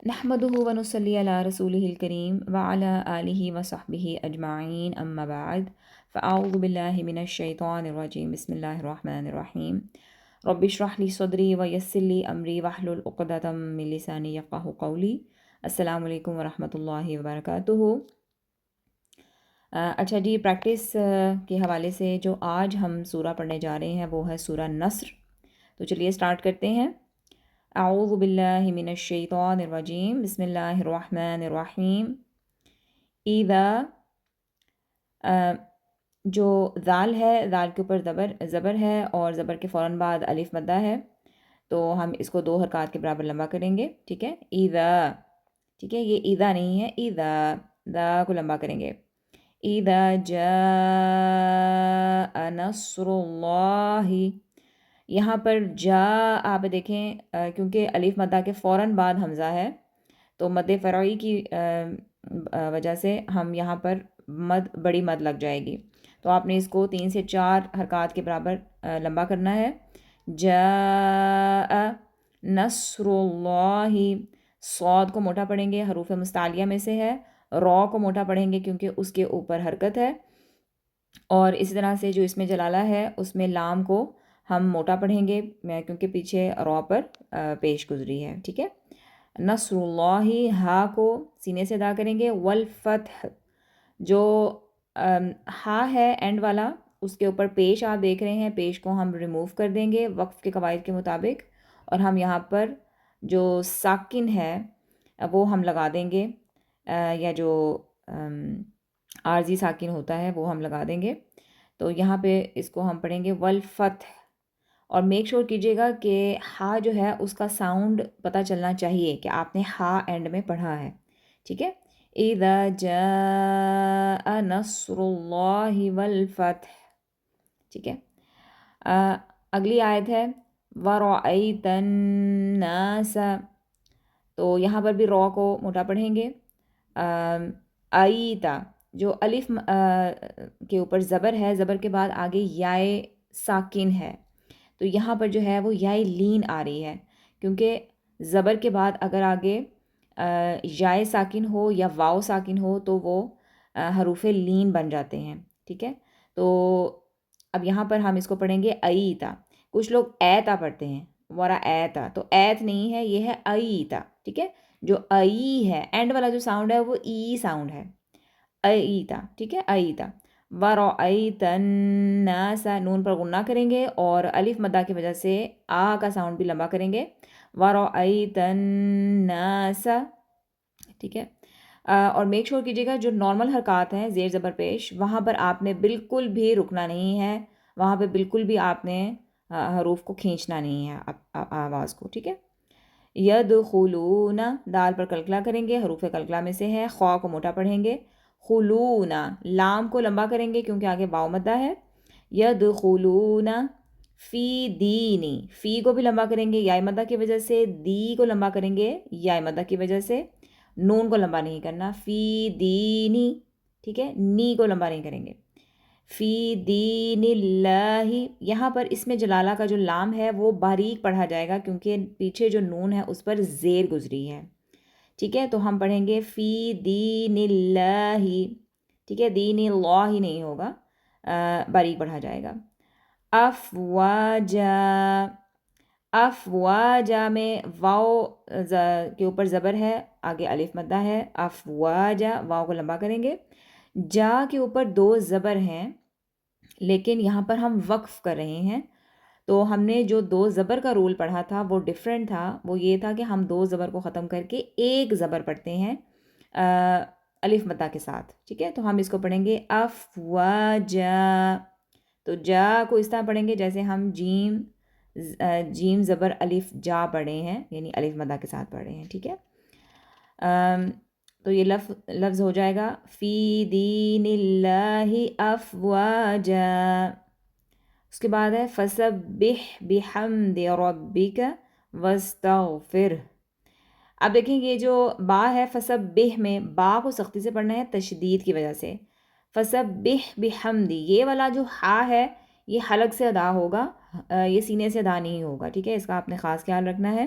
نحمده ونصلي على رسوله الكريم وعلى آله وصحبه أجمعين أما بعد فأعوذ بالله من الشيطان الرجيم بسم الله الرحمن الرحيم رب اشرح لي صدري ويسر لي أمري واحلل عقدة من لساني يفقهوا قولي السلام علیکم ورحمۃ اللہ وبرکاتہ۔ اچھا جی، پریکٹس کے حوالے سے جو آج ہم سورہ پڑھنے جا رہے ہیں وہ ہے سورہ نصر۔ تو چلیے اسٹارٹ کرتے ہیں۔ اعوذ باللہ من الشیطان الرجیم بسم اللہ الرحمن الرحیم۔ اذا جو ذال ہے، ذال کے اوپر زبر ہے اور زبر کے فوراً بعد الف مدہ ہے، تو ہم اس کو 2 حرکات کے برابر لمبا کریں گے، ٹھیک ہے۔ اذا، ٹھیک ہے، یہ اذا نہیں ہے، اذا، دا کو لمبا کریں گے۔ اذا جاء نصر اللہ، یہاں پر جا آپ دیکھیں کیونکہ الف مدہ کے فوراً بعد حمزہ ہے تو مد فرعی کی وجہ سے ہم یہاں پر بڑی مد لگ جائے گی، تو آپ نے اس کو 3 سے 4 حرکات کے برابر لمبا کرنا ہے۔ جاء نصر اللہ، صاد کو موٹا پڑھیں گے، حروف مستعلیہ میں سے ہے۔ را کو موٹا پڑھیں گے کیونکہ اس کے اوپر حرکت ہے، اور اسی طرح سے جو اس میں جلالہ ہے اس میں لام کو ہم موٹا پڑھیں گے کیونکہ پیچھے را پر پیش گزری ہے، ٹھیک ہے۔ نصر اللہ، ہا کو سینے سے ادا کریں گے۔ والفتح، جو ہا ہے اینڈ والا، اس کے اوپر پیش آپ دیکھ رہے ہیں، پیش کو ہم ریموو کر دیں گے وقف کے قواعد کے مطابق، اور ہم یہاں پر جو ساکن ہے وہ ہم لگا دیں گے، یا جو عارضی ساکن ہوتا ہے وہ ہم لگا دیں گے۔ تو یہاں پہ اس کو ہم پڑھیں گے والفتح، اور میک شور کیجیے گا کہ ہا جو ہے اس کا ساؤنڈ پتہ چلنا چاہیے کہ آپ نے ہا اینڈ میں پڑھا ہے، ٹھیک ہے۔ اذا جاء نصر اللہ والفتح، ٹھیک ہے۔ اگلی آیت ہے وَرَأَيْتَ النَّاسَ، تو یہاں پر بھی را کو موٹا پڑھیں گے۔ ایتا، جو الف کے اوپر زبر ہے، زبر کے بعد آگے یائے ساکن ہے، تو یہاں پر جو ہے وہ یائے لین آ رہی ہے، کیونکہ زبر کے بعد اگر آگے یائے ساکن ہو یا واو ساکن ہو تو وہ حروف لین بن جاتے ہیں، ٹھیک ہے۔ تو اب یہاں پر ہم اس کو پڑھیں گے ایتا، کچھ لوگ ایتا پڑھتے ہیں، ورا ایتا، تو ایت نہیں ہے، یہ ہے ایتا، ٹھیک ہے۔ جو ای ہے اینڈ والا جو ساؤنڈ ہے وہ ای ساؤنڈ ہے، ایتا، ٹھیک ہے، ایتا۔ وَرَأَيْتَ النَّاسَ، نون پر غنہ کریں گے اور الف مدہ کی وجہ سے آ کا ساؤنڈ بھی لمبا کریں گے۔ وَرَأَيْتَ النَّاسَ، ٹھیک ہے۔ اور میک شور کیجیے گا جو نارمل حرکات ہیں زیر زبر پیش، وہاں پر آپ نے بالکل بھی رکنا نہیں ہے، وہاں پہ بالکل بھی آپ نے حروف کو کھینچنا نہیں ہے آواز کو، ٹھیک ہے۔ یدخلون، دال پر کلکلا کریں گے، حروف کلکلا میں سے ہے، خوا کو موٹا پڑھیں گے۔ خلون، لام کو لمبا کریں گے کیونکہ آگے واو مدہ ہے۔ یدخلون فی دینی، فی کو بھی لمبا کریں گے یا مدہ کی وجہ سے، دی کو لمبا کریں گے یا مدہ کی وجہ سے، نون کو لمبا نہیں کرنا، فی دینی، ٹھیک ہے، نی کو لمبا نہیں کریں گے۔ فی دین اللہ، یہاں پر اس میں جلالہ کا جو لام ہے وہ باریک پڑھا جائے گا کیونکہ پیچھے جو نون ہے اس پر زیر گزری ہے، ٹھیک ہے۔ تو ہم پڑھیں گے فی دین اللہ، ٹھیک ہے، دین اللہ ہی نہیں ہوگا، باریک پڑھا جائے گا۔ افواجا، افواجا میں واو کے اوپر زبر ہے، آگے الف مدہ ہے، افواجا، واو کو لمبا کریں گے۔ جا کے اوپر 2 زبر ہیں لیکن یہاں پر ہم وقف کر رہے ہیں، تو ہم نے جو 2 زبر کا رول پڑھا تھا وہ ڈیفرنٹ تھا، وہ یہ تھا کہ ہم 2 زبر کو ختم کر کے ایک زبر پڑھتے ہیں الف مدہ کے ساتھ، ٹھیک ہے۔ تو ہم اس کو پڑھیں گے افواجا، تو جا کو اس طرح پڑھیں گے جیسے ہم جیم زبر الف جا پڑھے ہیں، یعنی الف مدہ کے ساتھ پڑھ رہے ہیں، ٹھیک ہے۔ تو یہ لفظ ہو جائے گا فی دین اللہ افواجا۔ اس کے بعد ہے فسبح بحمد ربک واستغفر۔ اب دیکھیں یہ جو با ہے فسبح میں، با کو سختی سے پڑھنا ہے تشدید کی وجہ سے، فسبح بحمد، یہ والا جو ہا ہے یہ حلق سے ادا ہوگا، یہ سینے سے ادا نہیں ہوگا، ٹھیک ہے، اس کا آپ نے خاص خیال رکھنا ہے۔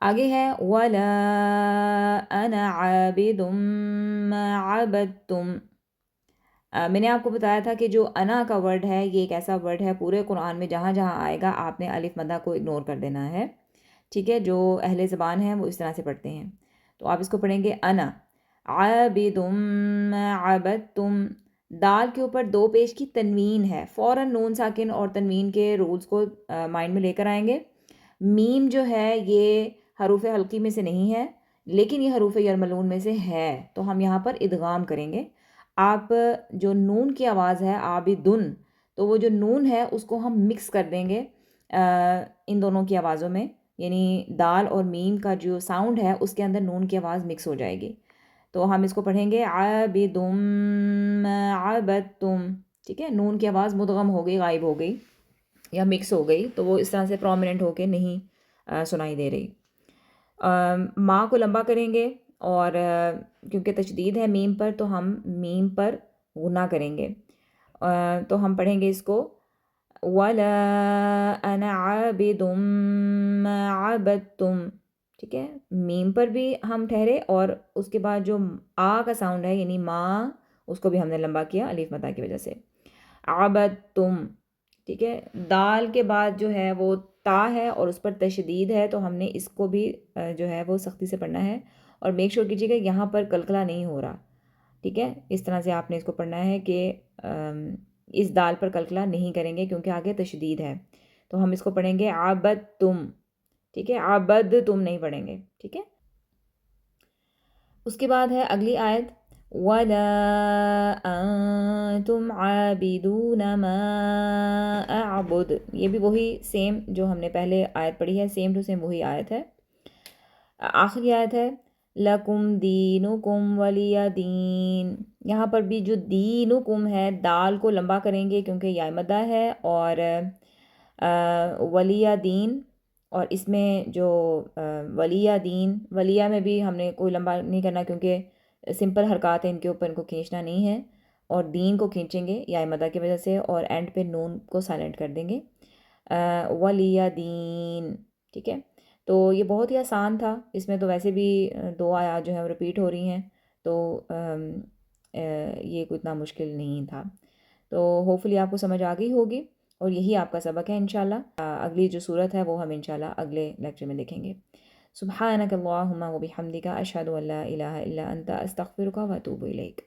آگے ہے وَلَا أَنَا عَابِدٌ مَا عَبَدتُم۔ میں نے آپ کو بتایا تھا کہ جو انا کا ورڈ ہے یہ ایک ایسا ورڈ ہے پورے قرآن میں جہاں جہاں آئے گا آپ نے الف مدہ کو اگنور کر دینا ہے، ٹھیک ہے؟ جو اہل زبان ہیں وہ اس طرح سے پڑھتے ہیں، تو آپ اس کو پڑھیں گے انا عابد ما عبدتم۔ دال کے اوپر دو پیش کی تنوین ہے، فوراً نون ساکن اور تنوین کے رولز کو مائنڈ میں لے کر آئیں گے۔ میم جو ہے یہ حروف حلقی میں سے نہیں ہے لیکن یہ حروف یرملون میں سے ہے، تو ہم یہاں پر ادغام کریں گے۔ آپ جو نون کی آواز ہے عابدن، تو وہ جو نون ہے اس کو ہم مکس کر دیں گے ان دونوں کی آوازوں میں، یعنی دال اور میم کا جو ساؤنڈ ہے اس کے اندر نون کی آواز مکس ہو جائے گی، تو ہم اس کو پڑھیں گے عابدم ما عبدتم، ٹھیک ہے؟ نون کی آواز مدغم ہو گئی، غائب ہو گئی یا مکس ہو گئی، تو وہ اس طرح سے پرومیننٹ ہو کے نہیں سنائی دے رہی۔ ماں کو لمبا کریں گے اور کیونکہ تشدید ہے میم پر تو ہم میم پر غنہ کریں گے، تو ہم پڑھیں گے اس کو وَلَا أَنَا عَابِدٌ مَا عَبَدتُم، ٹھیک ہے؟ میم پر بھی ہم ٹھہرے اور اس کے بعد جو آ کا ساؤنڈ ہے یعنی ماں، اس کو بھی ہم نے لمبا کیا الف مدہ کی وجہ سے، عبدتم، ٹھیک ہے؟ دال کے بعد جو ہے وہ تا ہے اور اس پر تشدید ہے، تو ہم نے اس کو بھی جو ہے وہ سختی سے پڑھنا ہے، اور میک شور کیجیے گا یہاں پر کلکلا نہیں ہو رہا، ٹھیک ہے؟ اس طرح سے آپ نے اس کو پڑھنا ہے کہ اس دال پر کلکلا نہیں کریں گے کیونکہ آگے تشدید ہے، تو ہم اس کو پڑھیں گے عبد تم، ٹھیک ہے؟ عبد تم نہیں پڑھیں گے، ٹھیک ہے؟ اس کے بعد ہے اگلی آیت وَلَا أَنتُمْ عَابِدُونَ مَا أَعْبُدُ، یہ بھی وہی سیم جو ہم نے پہلے آیت پڑھی ہے، سیم ٹو سیم وہی آیت ہے۔ آخری آیت ہے لَكُمْ دِينُكُمْ وَلِيَ دِين، یہاں پر بھی جو دینکم ہے دال کو لمبا کریں گے کیونکہ یا مدہ ہے، اور ولیہ دین، اور اس میں جو ولیہ دین، ولیہ میں بھی ہم نے کوئی لمبا نہیں کرنا کیونکہ سمپل حرکات ہیں ان کے اوپر، ان کو کھینچنا نہیں ہے، اور دین کو کھینچیں گے یا مدہ کی وجہ سے، اور اینڈ پہ نون کو سائلنٹ کر دیں گے ولیہ دین، ٹھیک ہے؟ تو یہ بہت ہی آسان تھا، اس میں تو ویسے بھی دو آیات جو ہیں وہ رپیٹ ہو رہی ہیں، تو یہ کوئی اتنا مشکل نہیں تھا، تو ہوپفلی آپ کو سمجھ آ گئی ہوگی، اور یہی آپ کا سبق ہے انشاءاللہ۔ اگلی جو صورت ہے وہ ہم انشاءاللہ اگلے لیکچر میں دیکھیں گے۔ سبحانک اللہم و بحمدک اشہد ان لا الہ الا انت استغفرک و اتوب الیک۔